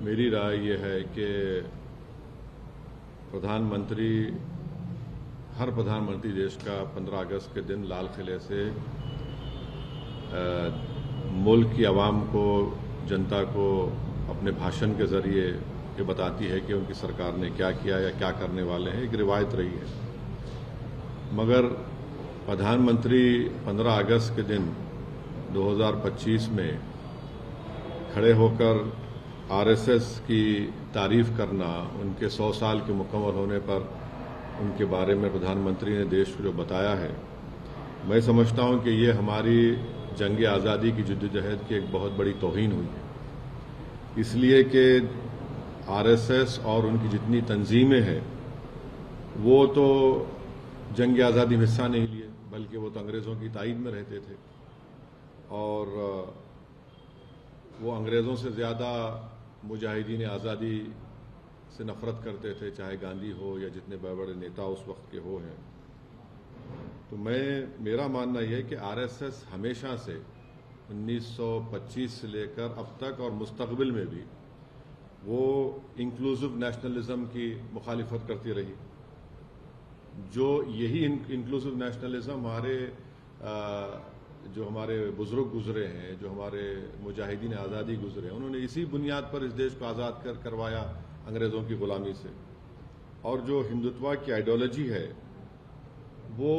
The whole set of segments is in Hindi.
मेरी राय ये है कि हर प्रधानमंत्री देश का 15 अगस्त के दिन लाल किले से मुल्क की आवाम को, जनता को अपने भाषण के जरिए ये बताती है कि उनकी सरकार ने क्या किया या क्या करने वाले हैं। एक रिवायत रही है। मगर प्रधानमंत्री 15 अगस्त के दिन 2025 में खड़े होकर आरएसएस की तारीफ करना, उनके 100 साल के मुकम्मल होने पर उनके बारे में प्रधानमंत्री ने देश को जो बताया है, मैं समझता हूं कि ये हमारी जंग आज़ादी की जद्दोजहद की एक बहुत बड़ी तौहीन हुई है। इसलिए कि आरएसएस और उनकी जितनी तंजीमें हैं वो तो जंग आज़ादी में हिस्सा नहीं लिए, बल्कि वो तो अंग्रेज़ों की ताईद में रहते थे और वो अंग्रेज़ों से ज़्यादा मुजाहिदीन आज़ादी से नफरत करते थे, चाहे गांधी हो या जितने बड़े बड़े नेता उस वक्त के हो हैं। तो मेरा मानना यह है कि आरएसएस हमेशा से 1925 से लेकर अब तक और मुस्तकबिल में भी वो इंक्लूसिव नेशनलिज्म की मुखालिफत करती रही। जो यही इंक्लूसिव नेशनलिज्म जो हमारे बुजुर्ग गुजरे हैं, जो हमारे मुजाहिदीन आज़ादी गुजरे हैं, उन्होंने इसी बुनियाद पर इस देश को आज़ाद करवाया अंग्रेज़ों की गुलामी से। और जो हिंदुत्व की आइडियोलॉजी है वो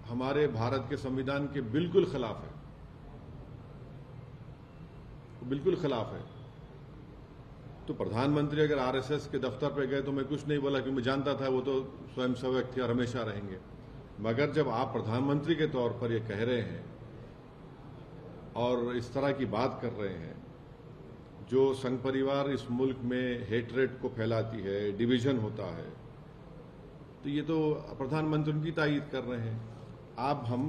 हमारे भारत के संविधान के बिल्कुल खिलाफ है, बिल्कुल खिलाफ है। तो प्रधानमंत्री अगर आरएसएस के दफ्तर पर गए तो मैं कुछ नहीं बोला, क्योंकि मैं जानता था वो तो स्वयंसेवक थे और हमेशा रहेंगे। मगर जब आप प्रधानमंत्री के तौर पर ये कह रहे हैं और इस तरह की बात कर रहे हैं, जो संघ परिवार इस मुल्क में हेटरेट को फैलाती है, डिवीजन होता है, तो ये तो प्रधानमंत्री उनकी तायीद कर रहे हैं। आप हम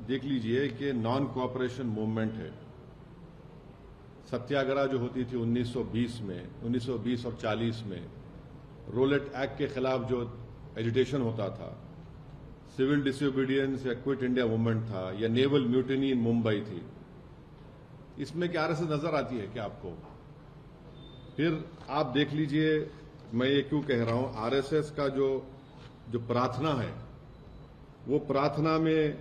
देख लीजिए कि नॉन कोऑपरेशन मूवमेंट है। सत्याग्रह जो होती थी 1920 और 40 में, रोलेट एक्ट के खिलाफ जो एजिटेशन होता था, सिविल डिसोबीडियंस या क्विट इंडिया मूवमेंट था, या नेवल म्यूटिनी इन मुंबई थी, इसमें क्या आरएसएस नजर आती है क्या आपको? फिर आप देख लीजिए, मैं ये क्यों कह रहा हूं, आरएसएस का जो प्रार्थना है, वो प्रार्थना में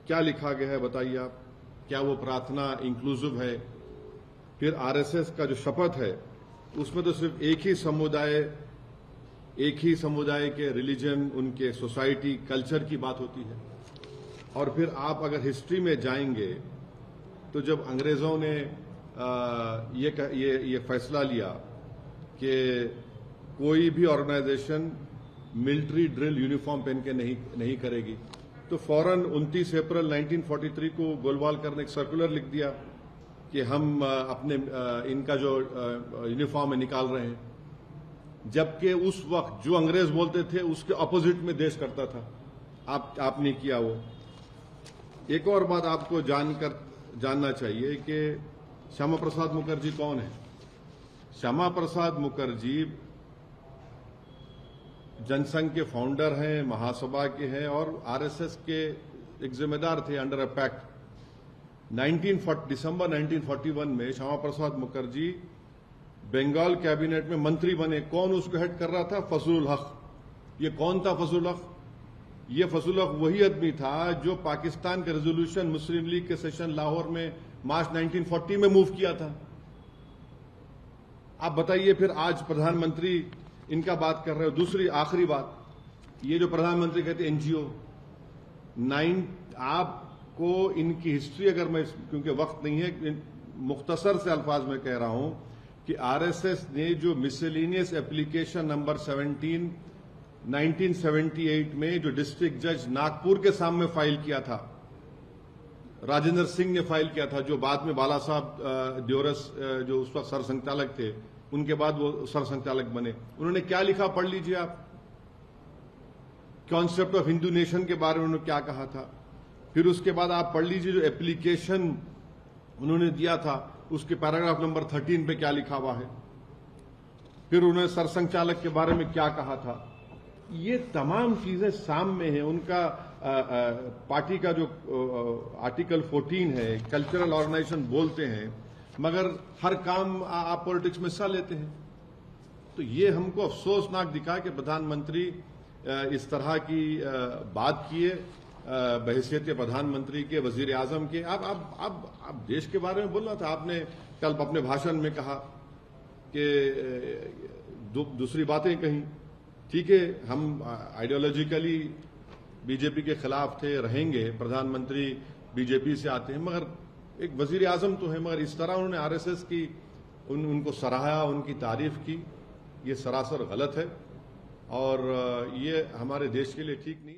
क्या लिखा गया है बताइए आप? क्या वो प्रार्थना इंक्लूसिव है? फिर आरएसएस का जो शपथ है उसमें तो सिर्फ एक ही समुदाय के रिलीजन, उनके सोसाइटी, कल्चर की बात होती है। और फिर आप अगर हिस्ट्री में जाएंगे तो जब अंग्रेजों ने ये फैसला लिया कि कोई भी ऑर्गेनाइजेशन मिलिट्री ड्रिल यूनिफॉर्म पहन के नहीं करेगी, तो फौरन 29 अप्रैल 1943 को गोलवालकर ने एक सर्कुलर लिख दिया कि हम अपने इनका जो यूनिफॉर्म है निकाल रहे हैं। जबकि उस वक्त जो अंग्रेज बोलते थे उसके अपोजिट में देश करता था। आपने किया वो। एक और बात आपको जानना चाहिए कि श्यामा प्रसाद मुखर्जी कौन है? श्यामा प्रसाद मुखर्जी जनसंघ के फाउंडर हैं, महासभा के हैं और आरएसएस के एक जिम्मेदार थे अंडर अ पैक्ट। दिसंबर 1941 में श्यामा प्रसाद मुखर्जी बंगाल कैबिनेट में मंत्री बने। कौन उसको हेड कर रहा था? फजलुल हक। ये कौन था फजलुल हक? ये फजलुल हक वही आदमी था जो पाकिस्तान के रेजोल्यूशन मुस्लिम लीग के सेशन लाहौर में मार्च 1940 में मूव किया था। आप बताइए फिर आज प्रधानमंत्री इनका बात कर रहे हो। दूसरी आखिरी बात, ये जो प्रधानमंत्री कहते एनजीओ, आपको इनकी हिस्ट्री अगर मैं, क्योंकि वक्त नहीं है, मुख्तसर से अल्फाज में कह रहा हूं कि आरएसएस ने जो मिसलेनियस एप्लीकेशन नंबर 17 1978 में जो डिस्ट्रिक्ट जज नागपुर के सामने फाइल किया था, राजेंद्र सिंह ने फाइल किया था, जो बाद में बाला साहब द्योरस जो उस वक्त सरसंघचालक थे, उनके बाद वो सरसंघचालक बने। उन्होंने क्या लिखा पढ़ लीजिए आप। कॉन्सेप्ट ऑफ हिंदू नेशन के बारे में उन्होंने क्या कहा था। फिर उसके बाद आप पढ़ लीजिए जो एप्लीकेशन उन्होंने दिया था उसके पैराग्राफ नंबर 13 पे क्या लिखा हुआ है। फिर उन्होंने सरसंघचालक के बारे में क्या कहा था। ये तमाम चीजें सामने हैं। उनका पार्टी का जो आर्टिकल 14 है, कल्चरल ऑर्गेनाइजेशन बोलते हैं, मगर हर काम आप पॉलिटिक्स में हिस्सा लेते हैं। तो ये हमको अफसोसनाक दिखा कि प्रधानमंत्री इस तरह की बात किए बहैसियत के प्रधानमंत्री के, वजीर आजम के। आप देश के बारे में बोल रहा था, आपने कल अपने भाषण में कहा कि दूसरी बातें कहीं। ठीक है, हम आइडियोलॉजिकली बीजेपी के खिलाफ थे, रहेंगे, प्रधानमंत्री बीजेपी से आते हैं, मगर एक वजीर आजम तो है। मगर इस तरह उन्होंने आरएसएस की उनको सराहा, उनकी तारीफ की, ये सरासर गलत है और ये हमारे देश के लिए ठीक नहीं है।